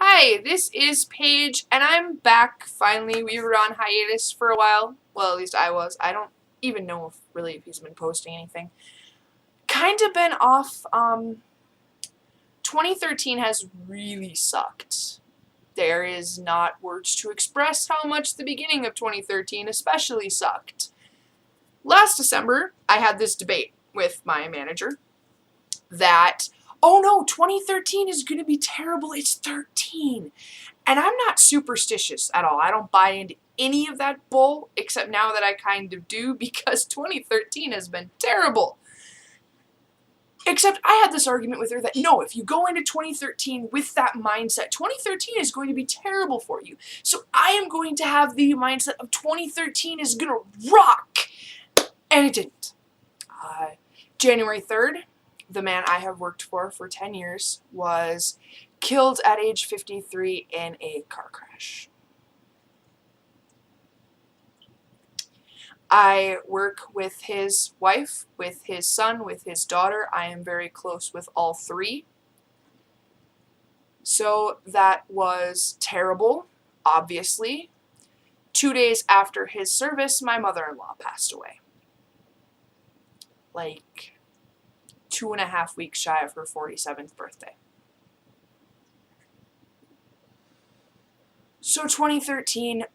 Hi, this is Paige, and I'm back finally. We were on hiatus for a while. Well, at least I was. I don't even know if he's been posting anything. Kind of been off. 2013 has really sucked. There is not words to express how much the beginning of 2013 especially sucked. Last December, I had this debate with my manager that, oh no, 2013 is going to be terrible. It's 13. And I'm not superstitious at all. I don't buy into any of that bull, except now that I kind of do, because 2013 has been terrible. Except I had this argument with her that no, if you go into 2013 with that mindset, 2013 is going to be terrible for you. So I am going to have the mindset of 2013 is going to rock. And it didn't. January 3rd, the man I have worked for 10 years was killed at age 53 in a car crash. I work with his wife, with his son, with his daughter. I am very close with all three. So that was terrible, obviously. 2 days after his service, my mother-in-law passed away. Like 2.5 weeks shy of her 47th birthday. So 2013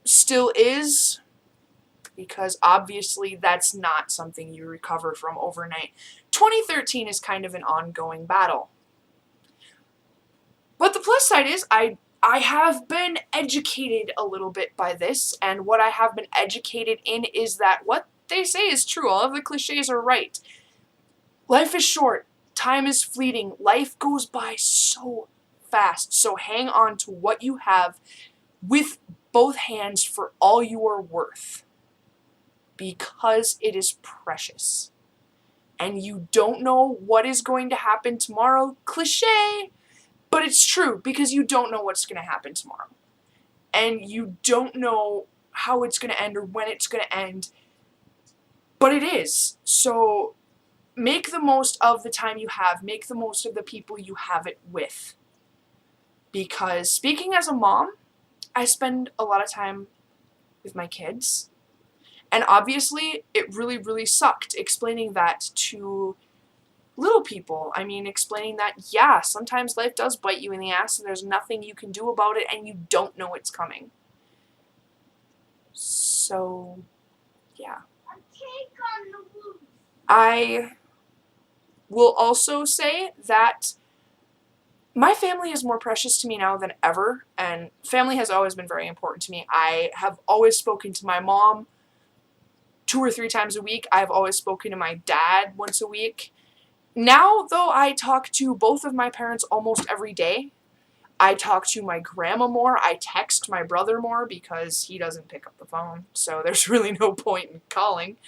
still is, because obviously that's not something you recover from overnight. 2013 is kind of an ongoing battle. But the plus side is I have been educated a little bit by this, and what I have been educated in is that what they say is true. All of the cliches are right. Life is short. Time is fleeting. Life goes by so fast. So hang on to what you have with both hands for all you are worth, because it is precious. And you don't know what is going to happen tomorrow. Cliche, but it's true, because you don't know what's going to happen tomorrow. And you don't know how it's going to end or when it's going to end. But it is. So make the most of the time you have. Make the most of the people you have it with. Because speaking as a mom, I spend a lot of time with my kids. And obviously, it really, really sucked explaining that to little people. I mean, explaining that, yeah, sometimes life does bite you in the ass and there's nothing you can do about it and you don't know it's coming. So, yeah. I will also say that my family is more precious to me now than ever, and family has always been very important to me. I have always spoken to my mom 2 or 3 times a week. I've always spoken to my dad once a week. Now, though, I talk to both of my parents almost every day. I talk to my grandma more. I text my brother more because he doesn't pick up the phone, so there's really no point in calling.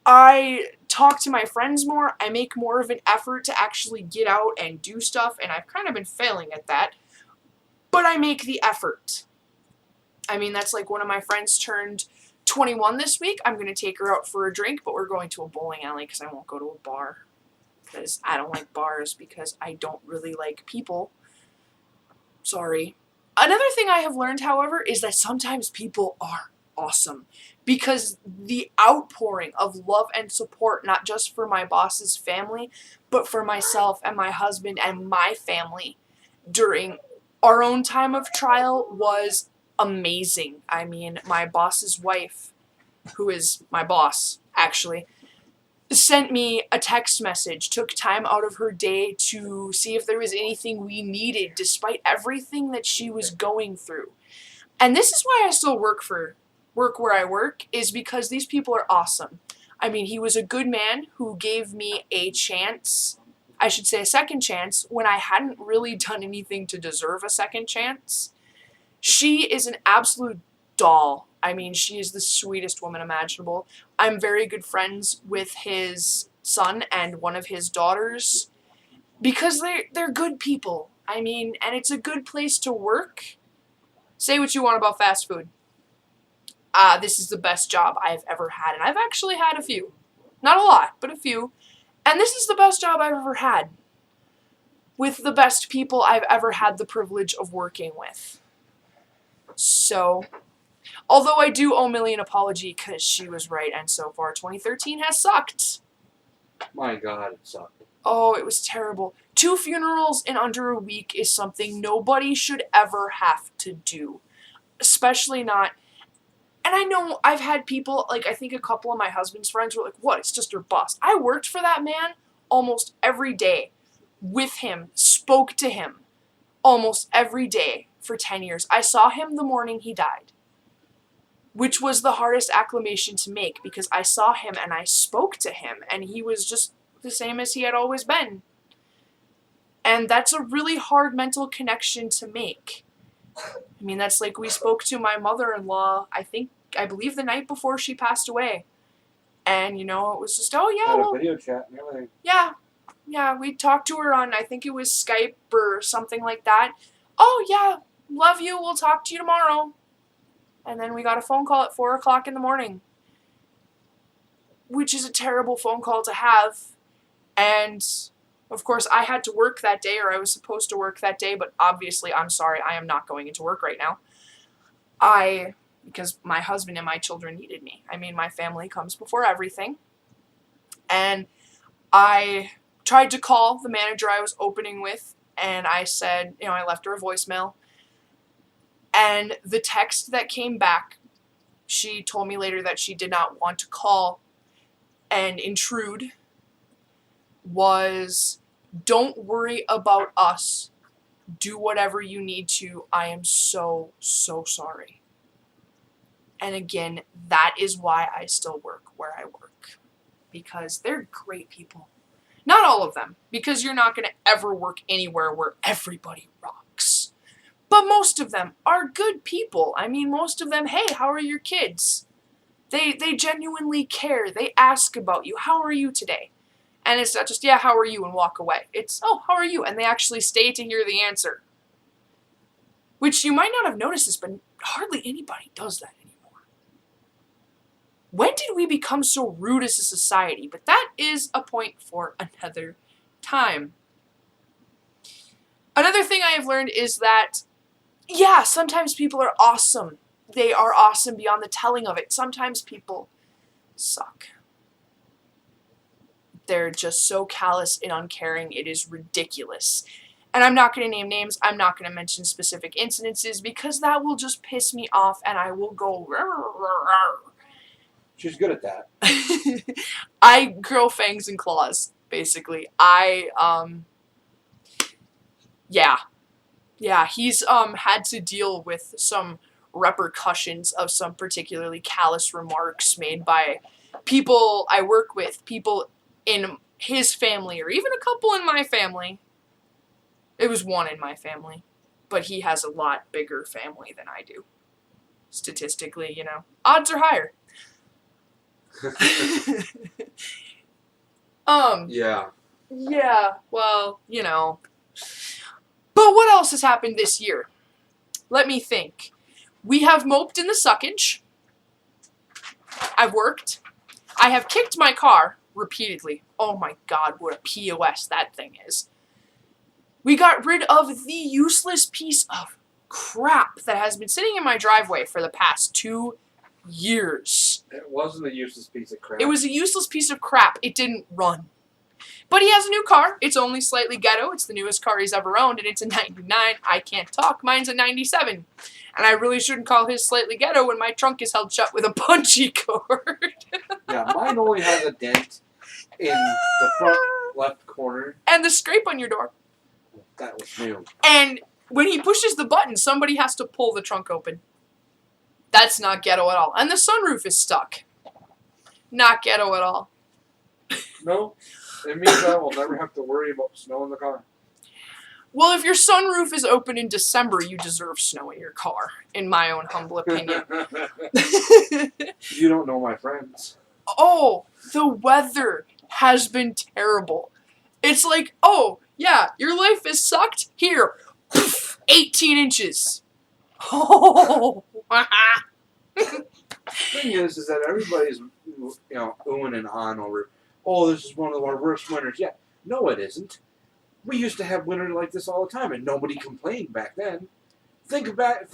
I talk to my friends more. I make more of an effort to actually get out and do stuff, and I've kind of been failing at that. But I make the effort. I mean, that's like one of my friends turned 21 this week. I'm going to take her out for a drink, but we're going to a bowling alley because I won't go to a bar. Because I don't like bars, because I don't really like people. Sorry. Another thing I have learned, however, is that sometimes people are awesome, because the outpouring of love and support, not just for my boss's family, but for myself and my husband and my family during our own time of trial was amazing. I mean, my boss's wife, who is my boss, actually, sent me a text message, took time out of her day to see if there was anything we needed, despite everything that she was going through. And this is why I still work where I work, is because these people are awesome. I mean, he was a good man who gave me a chance, I should say a second chance, when I hadn't really done anything to deserve a second chance. She is an absolute doll. I mean, she is the sweetest woman imaginable. I'm very good friends with his son and one of his daughters, because they're good people. I mean, and it's a good place to work. Say what you want about fast food. This is the best job I've ever had, and I've actually had a few. Not a lot, but a few. And this is the best job I've ever had. with the best people I've ever had the privilege of working with. So, although I do owe Millie an apology because she was right, and so far 2013 has sucked. My God, it sucked. Oh, it was terrible. 2 funerals in under a week is something nobody should ever have to do. Especially not... And I know I've had people, like, I think a couple of my husband's friends were like, what, it's just your boss. I worked for that man almost every day. With him, spoke to him almost every day for 10 years. I saw him the morning he died, which was the hardest acclimation to make because I saw him and I spoke to him and he was just the same as he had always been. And that's a really hard mental connection to make. I mean, that's like we spoke to my mother-in-law, I believe the night before she passed away. And, you know, it was just, oh yeah, Had well, a video chat and everything. Yeah, we talked to her on, I think it was Skype or something like that. Oh, yeah, love you, we'll talk to you tomorrow. And then we got a phone call at 4 o'clock in the morning. Which is a terrible phone call to have. And, of course, I had to work that day, or I was supposed to work that day, but obviously, I'm sorry, I am not going into work right now. Because my husband and my children needed me. I mean, my family comes before everything. And I tried to call the manager I was opening with, and I said, you know, I left her a voicemail. And the text that came back, she told me later that she did not want to call and intrude, was, don't worry about us. Do whatever you need to. I am so, so sorry. And again, that is why I still work where I work. Because they're great people. Not all of them, because you're not going to ever work anywhere where everybody rocks. But most of them are good people. I mean, most of them, hey, how are your kids? They genuinely care. They ask about you. How are you today? And it's not just, yeah, how are you, and walk away. It's, oh, how are you? And they actually stay to hear the answer. Which you might not have noticed this, but hardly anybody does that anymore. When did we become so rude as a society? But that is a point for another time. Another thing I have learned is that, yeah, sometimes people are awesome. They are awesome beyond the telling of it. Sometimes people suck. They're just so callous and uncaring, it is ridiculous. And I'm not going to name names, I'm not going to mention specific incidences, because that will just piss me off, and I will go... She's good at that. I grow fangs and claws, basically. Yeah, he's had to deal with some repercussions of some particularly callous remarks made by people I work with, people in his family, or even a couple in my family. It was one in my family, but he has a lot bigger family than I do. Statistically, you know, odds are higher. Yeah. Yeah, well, you know. But what else has happened this year? Let me think. We have moped in the suckage. I've worked. I have kicked my car repeatedly. Oh my God, what a POS that thing is. We got rid of the useless piece of crap that has been sitting in my driveway for the past 2 years. It wasn't a useless piece of crap. It was a useless piece of crap. It didn't run. But he has a new car. It's only slightly ghetto. It's the newest car he's ever owned, and it's a 99. I can't talk. Mine's a 97. And I really shouldn't call his slightly ghetto when my trunk is held shut with a bungee cord. Yeah, mine only has a dent in the front left corner. And the scrape on your door. That was new. And when he pushes the button, somebody has to pull the trunk open. That's not ghetto at all. And the sunroof is stuck. Not ghetto at all. No, it means I will never have to worry about snow in the car. Well, if your sunroof is open in December, you deserve snow in your car, in my own humble opinion. You don't know my friends. Oh, the weather has been terrible. It's like, oh, yeah, your life has sucked. Here, 18 inches. Oh, The thing is that everybody's, you know, oohing and ahhing over, oh, this is one of our worst winters. Yeah, no, it isn't. We used to have winter like this all the time, and nobody complained back then. Think back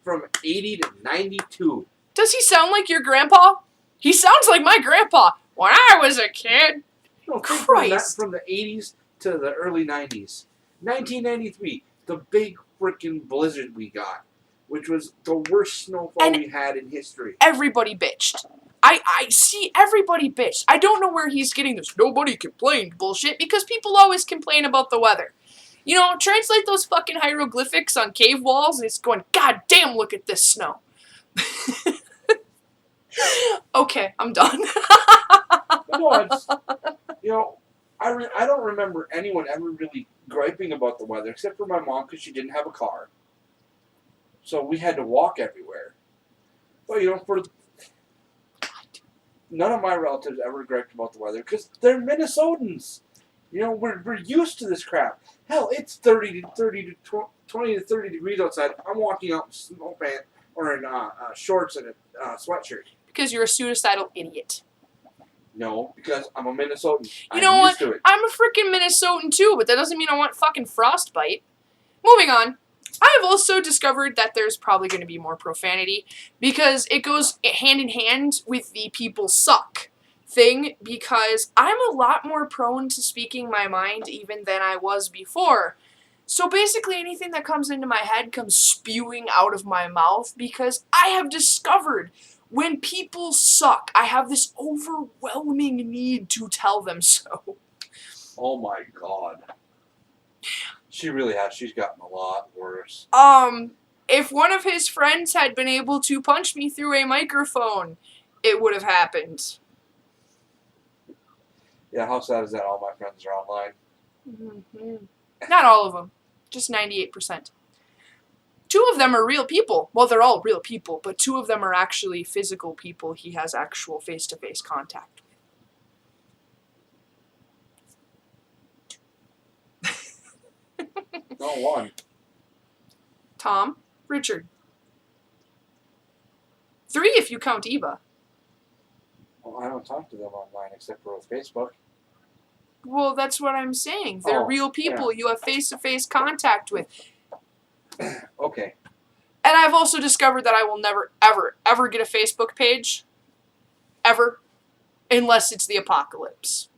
from 80 to 92. Does he sound like your grandpa? He sounds like my grandpa when I was a kid. No, think Christ. from the 80s to the early 90s. 1993, the big freaking blizzard we got, which was the worst snowfall we had in history. Everybody bitched. I see everybody bitched. I don't know where he's getting this nobody complained bullshit, because people always complain about the weather. You know, translate those fucking hieroglyphics on cave walls and it's going, God damn, look at this snow. Okay, I'm done. No, it's, you know, I don't remember anyone ever really griping about the weather, except for my mom, because she didn't have a car. So we had to walk everywhere. But, you know, none of my relatives ever griped about the weather, because they're Minnesotans. You know, we're used to this crap. Hell, it's 20 to 30 degrees outside. I'm walking out in snow pants or in shorts and a sweatshirt. Because you're a suicidal idiot. No, because I'm a Minnesotan. You know what? I'm a freaking Minnesotan too, but that doesn't mean I want fucking frostbite. Moving on. I have also discovered that there's probably going to be more profanity, because it goes hand in hand with the people suck thing, because I'm a lot more prone to speaking my mind even than I was before. So basically anything that comes into my head comes spewing out of my mouth, because I have discovered when people suck, I have this overwhelming need to tell them so. Oh my God. She really has. She's gotten a lot worse. If one of his friends had been able to punch me through a microphone, it would have happened. Yeah, how sad is that? All my friends are online. Mm-hmm. Not all of them. Just 98%. 2 of them are real people. Well, they're all real people, but 2 of them are actually physical people he has actual face-to-face contact with. No, 1. Tom, Richard. 3 if you count Eva. Well, I don't talk to them online except for Facebook. Well, that's what I'm saying. They're real people you have face-to-face contact with. Okay. And I've also discovered that I will never, ever, ever get a Facebook page. Ever. Unless it's the apocalypse.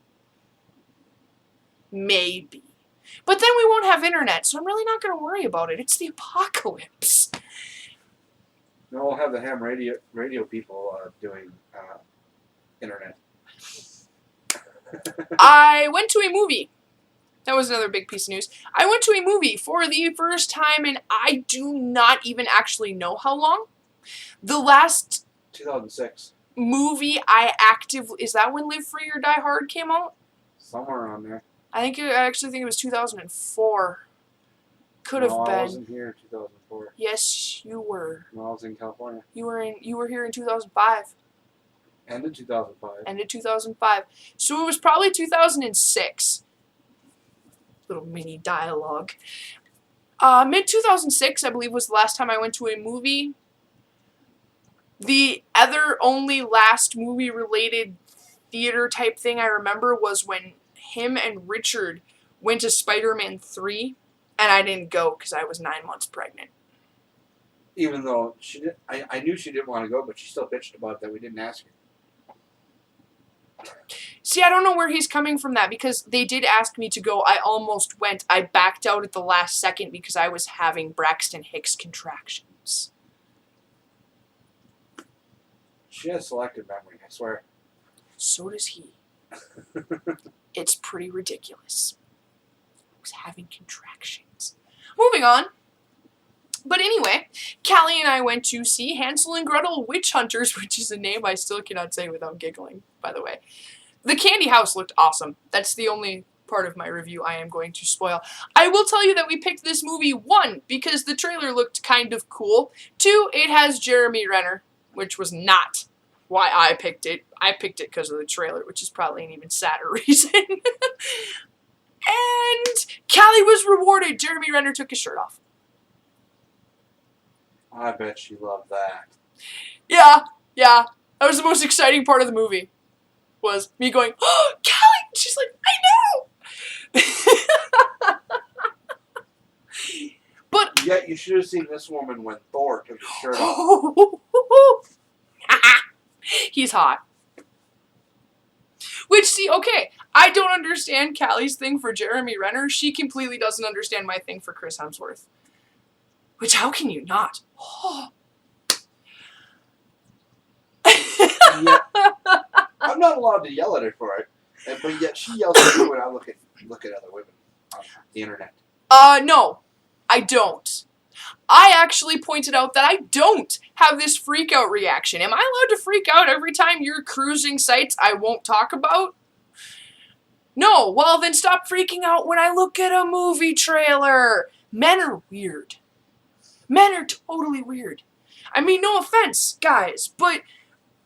Maybe. But then we won't have internet, so I'm really not going to worry about it. It's the apocalypse. No, we'll have the ham radio people doing internet. I went to a movie. That was another big piece of news. I went to a movie for the first time, and I do not even actually know how long. The last 2006. movie I actively... Is that when Live Free or Die Hard came out? Somewhere around there. I actually think it was 2004. Could have been. No, I wasn't here in 2004. Yes, you were. No, I was in California. You were here in 2005. Ended 2005. Ended 2005. So it was probably 2006. Little mini dialogue. Mid-2006, I believe, was the last time I went to a movie. The other only last movie-related theater-type thing I remember was when him and Richard went to Spider-Man 3, and I didn't go because I was 9 months pregnant. Even though she did, I knew she didn't want to go, but she still bitched about it that we didn't ask her. See, I don't know where he's coming from that, because they did ask me to go. I almost went. I backed out at the last second because I was having Braxton Hicks contractions. She has selective memory, I swear. So does he. It's pretty ridiculous. I was having contractions. Moving on. But anyway, Callie and I went to see Hansel and Gretel Witch Hunters, which is a name I still cannot say without giggling, by the way. The candy house looked awesome. That's the only part of my review I am going to spoil. I will tell you that we picked this movie, 1, because the trailer looked kind of cool. 2, it has Jeremy Renner, which was not why I picked it. I picked it because of the trailer, which is probably an even sadder reason. And Callie was rewarded. Jeremy Renner took his shirt off. I bet she loved that. Yeah. That was the most exciting part of the movie. Was me going, oh, Callie! She's like, I know! But Yet you should have seen this woman when Thor took his shirt off. he's hot. Which, see, okay, I don't understand Callie's thing for Jeremy Renner. She completely doesn't understand my thing for Chris Hemsworth. Which, how can you not? Yeah. I'm not allowed to yell at her for it, but yet she yells at me when I look at other women on the internet. No, I don't. I actually pointed out that I don't have this freak out reaction. Am I allowed to freak out every time you're cruising sites I won't talk about? No, well then stop freaking out when I look at a movie trailer. Men are weird. Men are totally weird. I mean, no offense, guys, but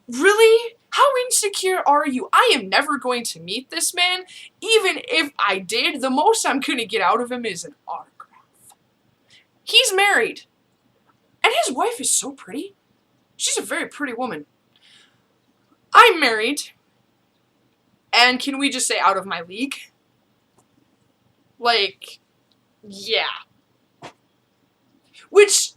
really? How insecure are you? I am never going to meet this man. Even if I did, the most I'm going to get out of him is an autograph. He's married. And his wife is so pretty. She's a very pretty woman. I'm married. And can we just say out of my league? Like, yeah. Which,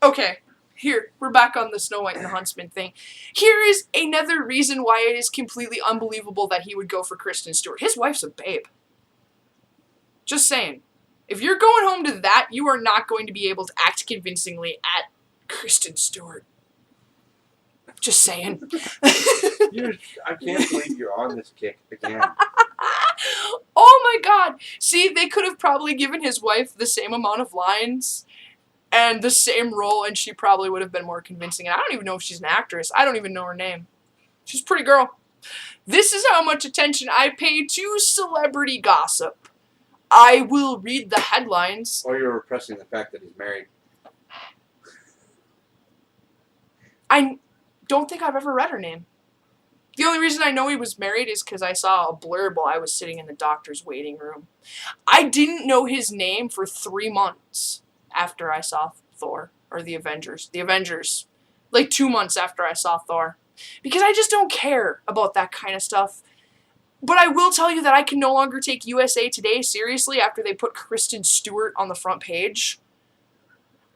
okay, here, we're back on the Snow White and the Huntsman thing. Here is another reason why it is completely unbelievable that he would go for Kristen Stewart. His wife's a babe. Just saying. If you're going home to that, you are not going to be able to act convincingly at Kristen Stewart. Just saying. I can't believe you're on this kick again. Oh my god. See, they could have probably given his wife the same amount of lines and the same role, and she probably would have been more convincing. And I don't even know if she's an actress. I don't even know her name. She's a pretty girl. This is how much attention I pay to celebrity gossip. I will read the headlines. Or you're repressing the fact that he's married. I don't think I've ever read her name. The only reason I know he was married is because I saw a blurb while I was sitting in the doctor's waiting room. I didn't know his name for 3 months after I saw Thor, or the Avengers. The Avengers. Like 2 months after I saw Thor. Because I just don't care about that kind of stuff. But I will tell you that I can no longer take USA Today seriously after they put Kristen Stewart on the front page.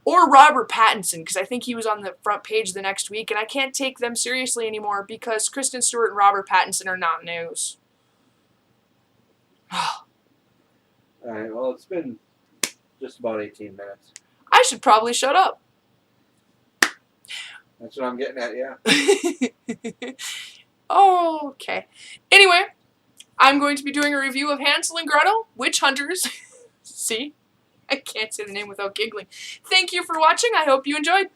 Or Robert Pattinson, because I think he was on the front page the next week, and I can't take them seriously anymore because Kristen Stewart and Robert Pattinson are not news. Alright, well, it's been just about 18 minutes. I should probably shut up. That's what I'm getting at, yeah. Oh, okay. Anyway, I'm going to be doing a review of Hansel and Gretel, Witch Hunters. See? I can't say the name without giggling. Thank you for watching. I hope you enjoyed.